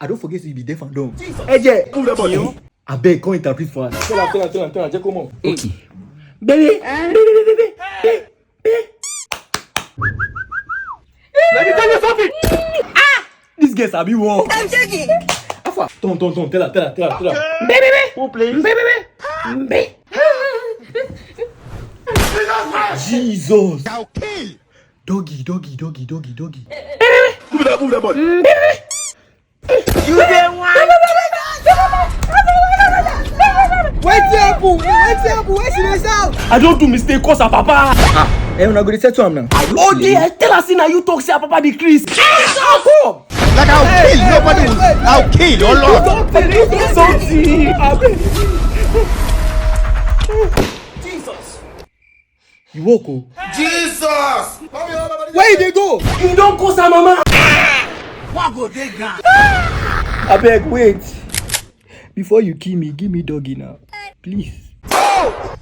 I don't forget you be deaf and dumb. Eje, I beg, come interpret for us. Tell her, just come on. Okay. Baby. Let me tell you something. This girl sabi walk. I'm joking. Afa, ton. Tell her. Baby. Who plays? Baby. Jesus. Okay. Doggy. Move that ball. You the one. What's up? Where's the sound? I don't do mistake cause her papa. Hey, we're not going to settle him now. Oh dear, tell us now you talk say her papa decrease. Come. Like I'll kill nobody. I'll kill your lord. Something. Jesus. You walk, oh. Jesus. Where they go? You don't cause her mama. What go they gun? I beg, wait. Before you kill me, give me doggy now. Please. Oh!